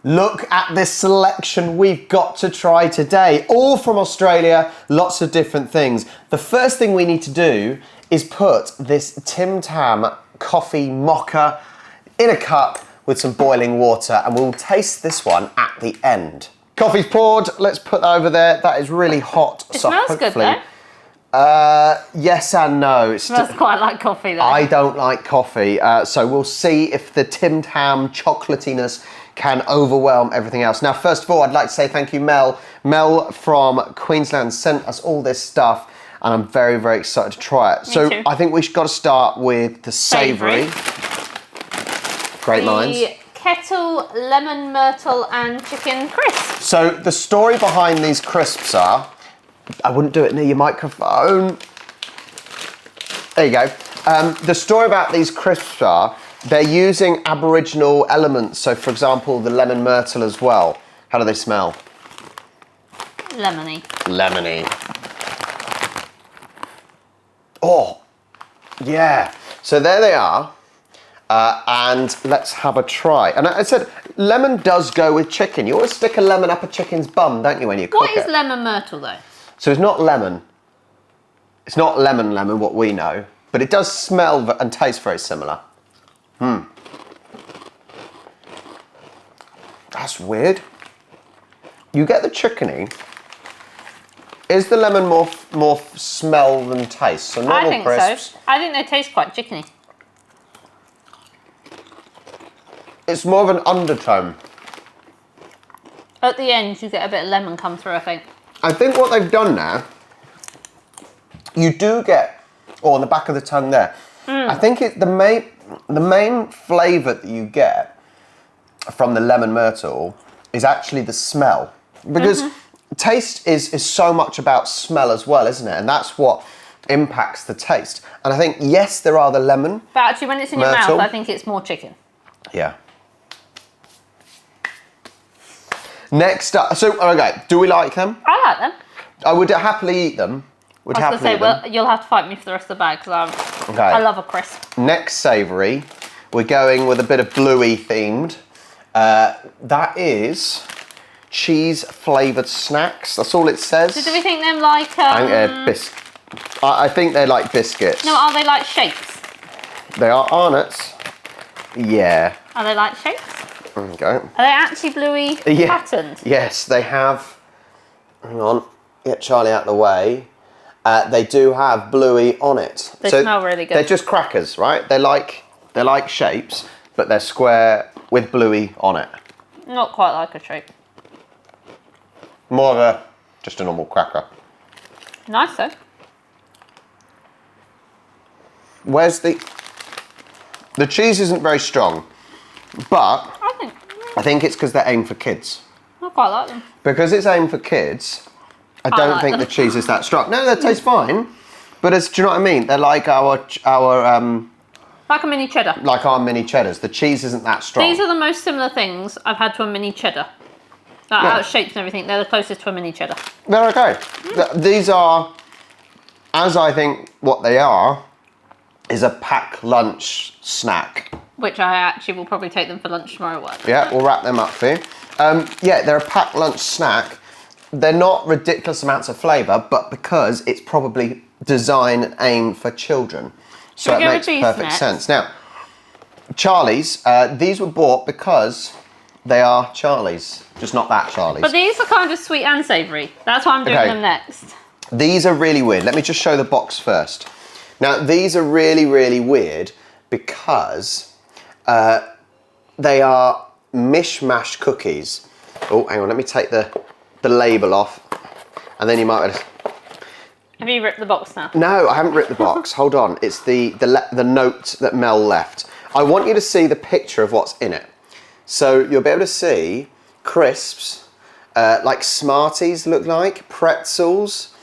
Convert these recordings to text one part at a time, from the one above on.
Look at this selection we've got to try today. All from Australia, lots of different things. The first thing we need to do is put this Tim Tam coffee mocha in a cup with some boiling water, and we'll taste this one at the end. Coffee's poured, let's put that over there. That is really hot. It smells good though. Yes and no. It smells quite like coffee though. I don't like coffee, so we'll see if the Tim Tam chocolatiness can overwhelm everything else. Now, first of all, I'd like to say thank you, Mel. Mel from Queensland sent us all this stuff, and I'm very, very excited to try it. So I think we've got to start with the savoury. Great minds. The kettle, lemon, myrtle, and chicken crisps. So the story behind these crisps are, I wouldn't do it near your microphone. There you go. The story about these crisps are, they're using Aboriginal elements. So for example, the lemon myrtle as well. How do they smell? Lemony. Lemony. Oh, yeah. So there they are. And let's have a try. And I said, lemon does go with chicken. You always stick a lemon up a chicken's bum, don't you, when you cook it? What is lemon myrtle, though? So it's not lemon. It's not lemon, what we know. But it does smell and taste very similar. That's weird. You get the chickeny. Is the lemon more smell than taste? So I think crisps. so. I think they taste quite chickeny. It's more of an undertone. At the end, you get a bit of lemon come through, I think. I think what they've done now, you do get, on the back of the tongue there, I think the main flavour that you get from the lemon myrtle is actually the smell. Because taste is so much about smell as well, isn't it? And that's what impacts the taste. And I think, yes, there are the lemon. But actually, when it's in your mouth, I think it's more chicken. Yeah. Next up, so, okay, do we like them? I like them. I would happily eat them. I was going to say, well, you'll have to fight me for the rest of the bag because I love a crisp. Next savoury, we're going with a bit of bluey themed. That is cheese flavoured snacks. That's all it says. So do we think them like... I think they're like biscuits. No, are they like shapes? They are arnott's. Yeah. Are they like shapes? There we go. Are they actually bluey patterned? Yes, they have. Hang on, get Charlie out of the way. They do have bluey on it. They smell really good. They're just crackers, right? They're like shapes, but they're square with bluey on it. Not quite like a shape. More of just a normal cracker. Nice though. Where's the cheese isn't very strong, but I think it's because they're aimed for kids. I quite like them. Because it's aimed for kids, I don't think the cheese is that strong. No, they taste fine, but do you know what I mean? They're like our like a mini cheddar. Like our mini cheddars. The cheese isn't that strong. These are the most similar things I've had to a mini cheddar. Out of shapes and everything, they're the closest to a mini cheddar. They're okay. These are, as I think what they are, is a packed lunch snack. Which I actually will probably take them for lunch tomorrow at work. Yeah, we'll wrap them up for you. Yeah, they're a packed lunch snack. They're not ridiculous amounts of flavour, but because it's probably designed and aimed for children. So it makes perfect sense. Now, Charlie's, these were bought because they are Charlie's, just not that Charlie's. But these are kind of sweet and savoury. That's why I'm doing them next. These are really weird. Let me just show the box first. Now, these are really, really weird because they are mishmash cookies. Oh, hang on, let me take the label off, and then you might... Have you ripped the box now? No, I haven't ripped the box. Hold on. It's the note that Mel left. I want you to see the picture of what's in it. So you'll be able to see crisps, like Smarties look like, pretzels.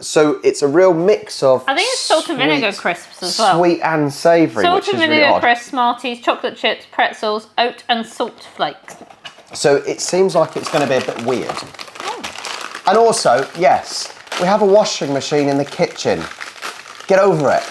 So it's a real mix of... I think it's salt and vinegar crisps as well. Sweet and savoury, which is really odd. Salt and vinegar crisps, Smarties, chocolate chips, pretzels, oat and salt flakes. So it seems like it's going to be a bit weird. Oh. And also, yes, we have a washing machine in the kitchen. Get over it.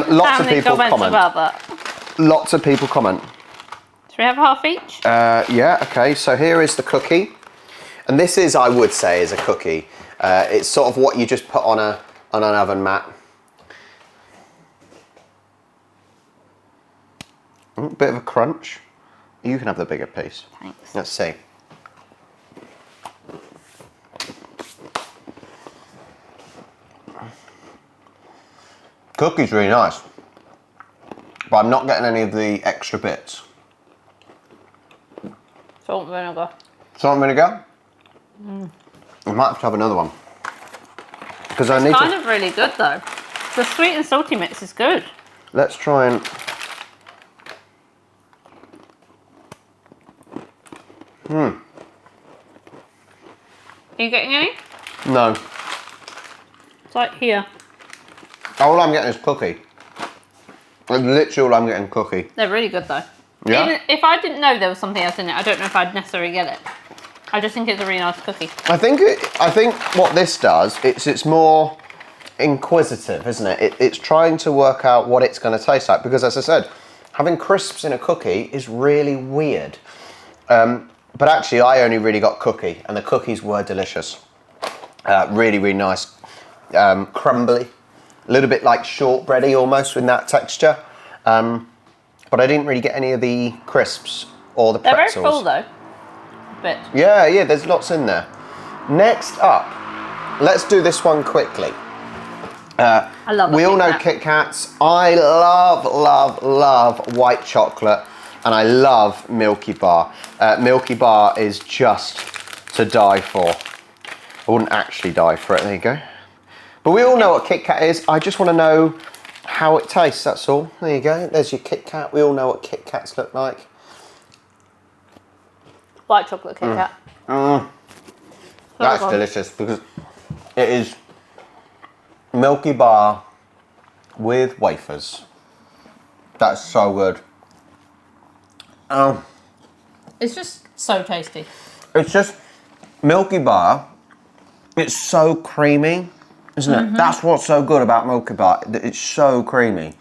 Lots of people comment. About that. Lots of people comment. Should we have half each? Yeah, okay, so here is the cookie. And this is, I would say, is a cookie. It's sort of what you just put on an oven mat. Bit of a crunch. You can have the bigger piece. Thanks. Let's see. Cookie's really nice, but I'm not getting any of the extra bits. Salt and vinegar. Salt and vinegar? I might have to have another one. Because I need Kind of really good though. The sweet and salty mix is good. Let's try and... Are you getting any? No. It's like here. All I'm getting is cookie. Literally all I'm getting cookie. They're really good though. Yeah? Even if I didn't know there was something else in it, I don't know if I'd necessarily get it. I just think it's a really nice cookie. I think what this does, it's more inquisitive, isn't it? It's trying to work out what it's going to taste like, because as I said, having crisps in a cookie is really weird. But actually, I only really got cookie, and the cookies were delicious. Really, really nice, crumbly, a little bit like shortbready almost in that texture. But I didn't really get any of the crisps or the pretzels. They're very full though. Bit. Yeah, there's lots in there. Next up, let's do this one quickly. I love. We all know Kit Kats. I love white chocolate, and I love Milky Bar. Milky Bar is just to die for. I wouldn't actually die for it. There you go. But we all know what Kit Kat is. I just want to know how it tastes. That's all. There you go. There's your Kit Kat. We all know what Kit Kats look like. White chocolate Kit Kat. That's delicious because it is Milky Bar with wafers. That's so good. It's just so tasty. It's just Milky Bar. It's so creamy, isn't it? That's what's so good about Milky Bar. It's so creamy.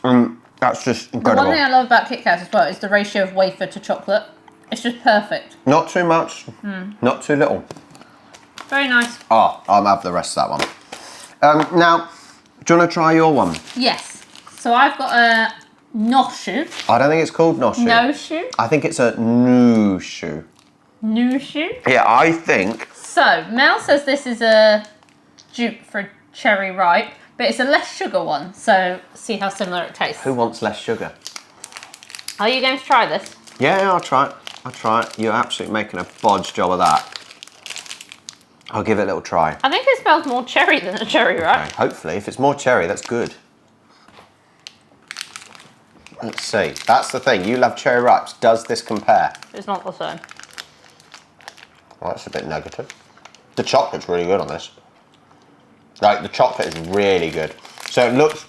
That's just incredible. The one thing I love about Kit Kats as well is the ratio of wafer to chocolate. It's just perfect. Not too much, not too little. Very nice. Oh, I'll have the rest of that one. Now, do you want to try your one? Yes. So I've got a noshu. I don't think it's called noshu. Noshu. I think it's a nooshu. Noshu. Yeah, I think. So Mel says this is a dupe for cherry ripe, but it's a less sugar one. So see how similar it tastes. Who wants less sugar? Are you going to try this? Yeah, I'll try it. I'll try it. You're absolutely making a bodge job of that. I'll give it a little try. I think it smells more cherry than a cherry ripe. Okay, hopefully, if it's more cherry, that's good. Let's see. That's the thing. You love cherry ripes. Does this compare? It's not the same. Well, that's a bit negative. The chocolate's really good on this. Like, the chocolate is really good. So it looks...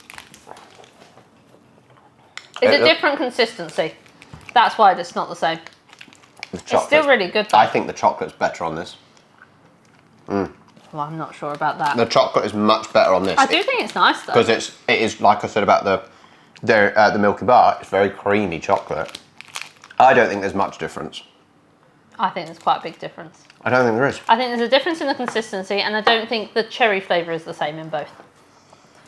It's a different consistency. That's why it's not the same. It's still really good though. I think the chocolate's better on this. Well, I'm not sure about that. The chocolate is much better on this. I do think it's nice though. Because it is, like I said about the Milky Bar, it's very creamy chocolate. I don't think there's much difference. I think there's quite a big difference. I don't think there is. I think there's a difference in the consistency, and I don't think the cherry flavour is the same in both.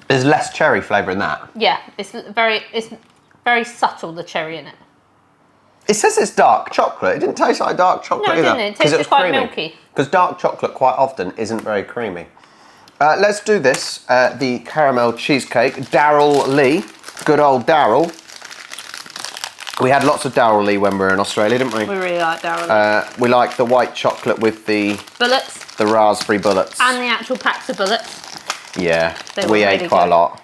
There's less cherry flavour in that. Yeah, it's very subtle, the cherry in it. It says it's dark chocolate. It didn't taste like dark chocolate No, it either. didn't. It tasted quite milky. Because dark chocolate quite often isn't very creamy. Let's do this. The caramel cheesecake. Daryl Lee. Good old Daryl. We had lots of Daryl Lee when we were in Australia, didn't we? We really like Daryl. We like the white chocolate with the Bullets. the raspberry bullets. And the actual packs of bullets. Yeah, They we were ate really quite a good. lot.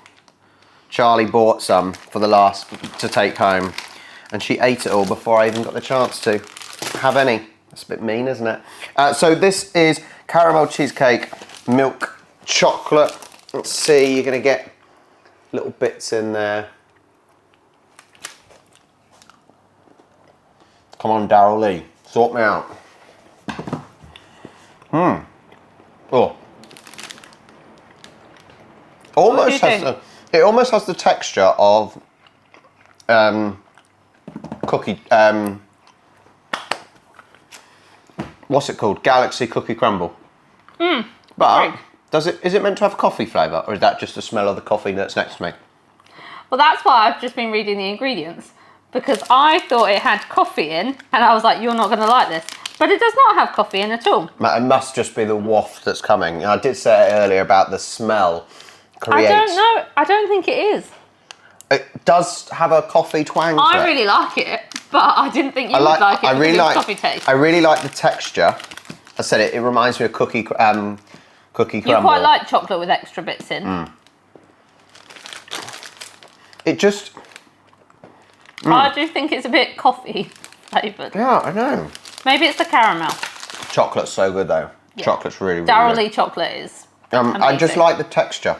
Charlie bought some for the last to take home, and she ate it all before I even got the chance to have any. That's a bit mean, isn't it? So this is caramel cheesecake, milk chocolate. Let's see, you're gonna get little bits in there. Come on, Daryl Lee, sort me out. Oh. Almost has it almost has the texture of cookie. What's it called? Galaxy Cookie Crumble. But is it meant to have coffee flavour, or is that just the smell of the coffee that's next to me? Well, that's why I've just been reading the ingredients, because I thought it had coffee in, and I was like, you're not going to like this. But it does not have coffee in at all. It must just be the waft that's coming. I did say it earlier about the smell creates... I don't know. I don't think it is. It does have a coffee twang to it. I really like it, but I didn't think you would like it because of coffee taste. I really like the texture. I said it reminds me of cookie crumble. You quite like chocolate with extra bits in. It just... I do think it's a bit coffee flavoured. Yeah, I know. Maybe it's the caramel. Chocolate's so good though. Yeah. Chocolate's really, really Darryl good. Lee chocolate is I just like the texture.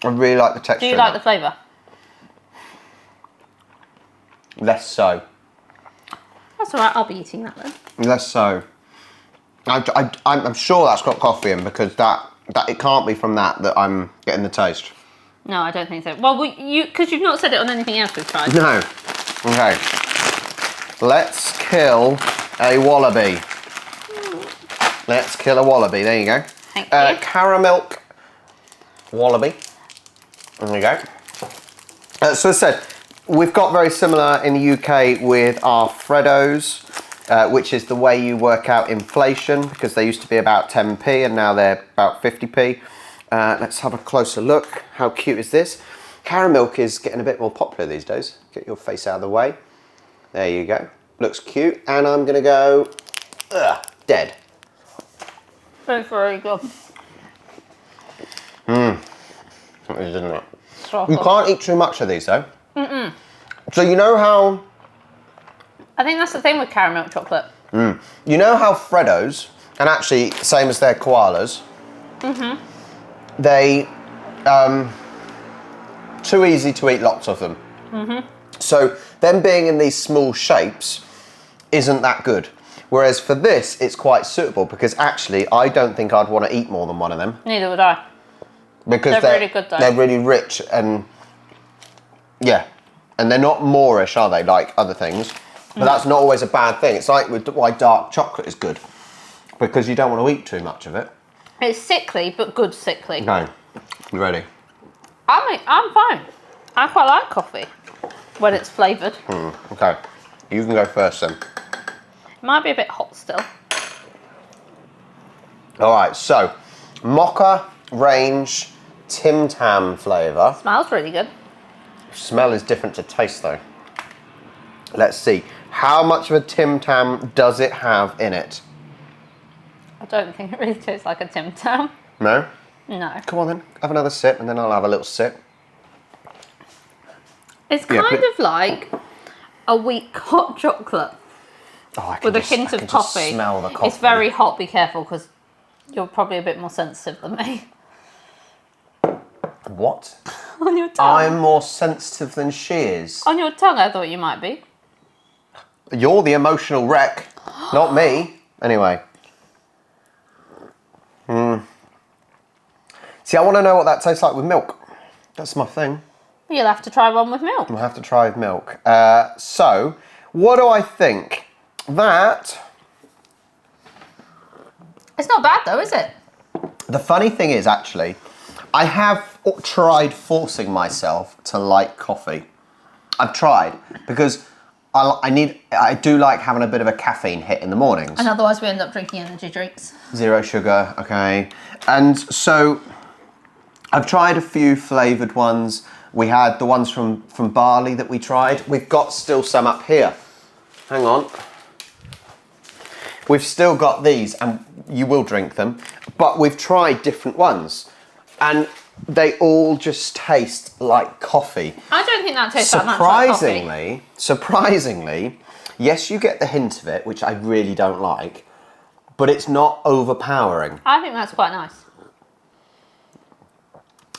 I really like the texture. Do you like the flavour? Less so. That's all right, I'll be eating that then. Less so. I'm sure that's got coffee in, because that it can't be from that I'm getting the taste. No, I don't think so. Well, because you've not said it on anything else we've tried. No. Okay. Let's kill a wallaby. Let's kill a wallaby. There you go. Thank you. Caramel wallaby. There you go. So as I said, we've got very similar in the UK with our Freddos, which is the way you work out inflation, because they used to be about 10p and now they're about 50p. Let's have a closer look. How cute is this? Caramel is getting a bit more popular these days. Get your face out of the way. There you go. Looks cute. And I'm going to go... dead. It's very good. It is, isn't it? So You can't eat too much of these though. So you know how... I think that's the thing with caramel chocolate. You know how Freddos, and actually same as their koalas, they... too easy to eat lots of them. So them being in these small shapes isn't that good. Whereas for this, it's quite suitable, because actually I don't think I'd want to eat more than one of them. Neither would I. Because they're really good though. They're really rich and, yeah. And they're not moreish, are they, like other things? But that's not always a bad thing. It's like why dark chocolate is good, because you don't want to eat too much of it. It's sickly, but good sickly. No. You ready? I'm fine. I quite like coffee when it's flavoured. Okay. You can go first then. It might be a bit hot still. All right, so mocha range Tim Tam flavour. Smells really good. Smell is different to taste though. Let's see. How much of a Tim Tam does it have in it? I don't think it really tastes like a Tim Tam. No? No. Come on then, have another sip and then I'll have a little sip. It's kind of like a weak hot chocolate with a hint of coffee. Smell the coffee. It's very hot, be careful, because you're probably a bit more sensitive than me. What? On your tongue. I'm more sensitive than she is. On your tongue, I thought you might be. You're the emotional wreck, not me. Anyway. See, I want to know what that tastes like with milk. That's my thing. You'll have to try one with milk. We'll have to try with milk. So, what do I think? That... It's not bad though, is it? The funny thing is, actually, I have tried forcing myself to like coffee. I've tried, because I do like having a bit of a caffeine hit in the mornings. And otherwise we end up drinking energy drinks. 0 sugar, okay. And so I've tried a few flavoured ones. We had the ones from barley that we tried. We've got still some up here. Hang on. We've still got these, and you will drink them, but we've tried different ones. And they all just taste like coffee. I don't think that tastes that much like coffee. Surprisingly, yes, you get the hint of it, which I really don't like, but it's not overpowering. I think that's quite nice.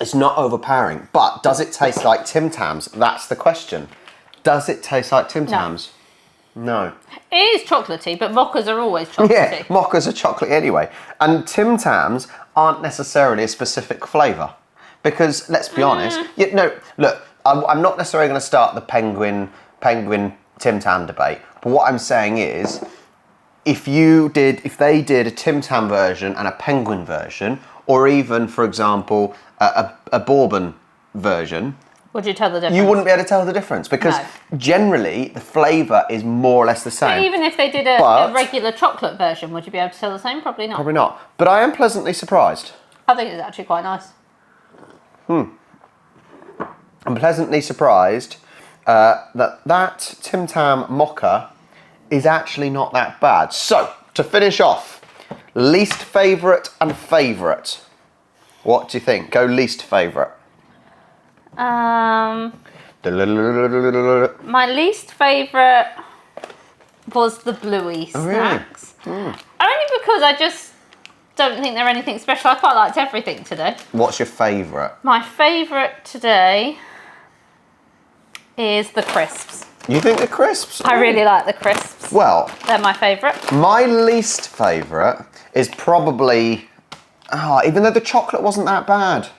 It's not overpowering, but does it taste like Tim Tams? That's the question. Does it taste like Tim Tams? No. It is chocolatey, but mochas are always chocolatey. Yeah, mochas are chocolate anyway. And Tim Tams aren't necessarily a specific flavour. Because, let's be honest, look, I'm not necessarily going to start the penguin Tim Tam debate. But what I'm saying is, if they did a Tim Tam version and a penguin version, or even, for example, a bourbon version, would you tell the difference? you wouldn't be able to tell the difference because generally the flavour is more or less the same. But even if they did a regular chocolate version, would you be able to tell the same? Probably not. Probably not. But I am pleasantly surprised. I think it's actually quite nice. I'm pleasantly surprised that Tim Tam mocha is actually not that bad. So, to finish off, least favourite and favourite. What do you think? Go least favourite. My least favourite was the bluey snacks. Only because I just don't think they're anything special. I quite liked everything today. What's your favourite? My favourite today is the crisps. You think the crisps? I really like the crisps. Well, they're my favourite. My least favourite is probably, even though the chocolate wasn't that bad.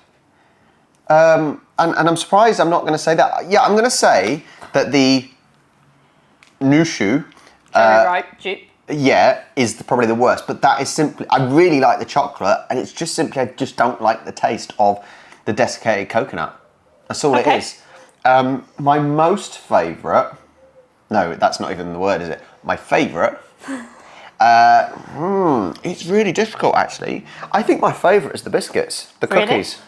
And I'm surprised I'm not going to say that. Yeah, I'm going to say that the Nushu is probably the worst. But that is simply, I really like the chocolate, and it's just simply, I just don't like the taste of the desiccated coconut. That's all it is. My most favourite, no, that's not even the word, is it? My favourite, it's really difficult actually. I think my favourite is the biscuits, the cookies.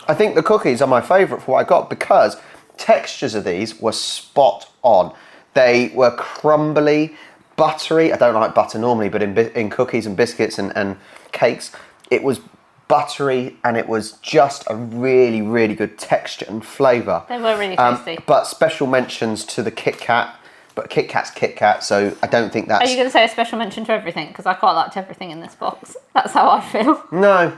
I think the cookies are my favourite for what I got because textures of these were spot on. They were crumbly, buttery. I don't like butter normally, but in cookies and biscuits and cakes, it was buttery, and it was just a really, really good texture and flavour. They were really tasty. But special mentions to the Kit Kat. But Kit Kat's Kit Kat, so I don't think that's... Are you going to say a special mention to everything? Because I quite liked everything in this box. That's how I feel. No.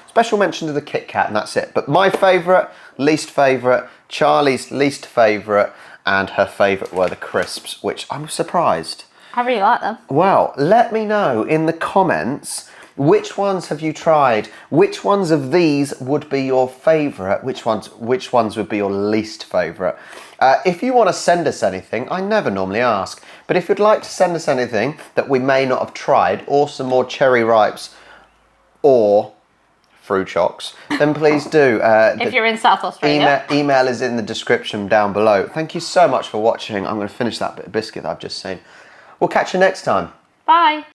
Special mention to the Kit Kat, and that's it. But my favourite, least favourite, Charlie's least favourite, and her favourite were the crisps, which I'm surprised. I really like them. Well, let me know in the comments... which ones have you tried? Which ones of these would be your favourite? Which ones would be your least favourite? If you want to send us anything, I never normally ask, but if you'd like to send us anything that we may not have tried, or some more cherry ripes, or fruit chocks, then please do. If you're in South Australia. Email is in the description down below. Thank you so much for watching. I'm going to finish that bit of biscuit that I've just seen. We'll catch you next time. Bye.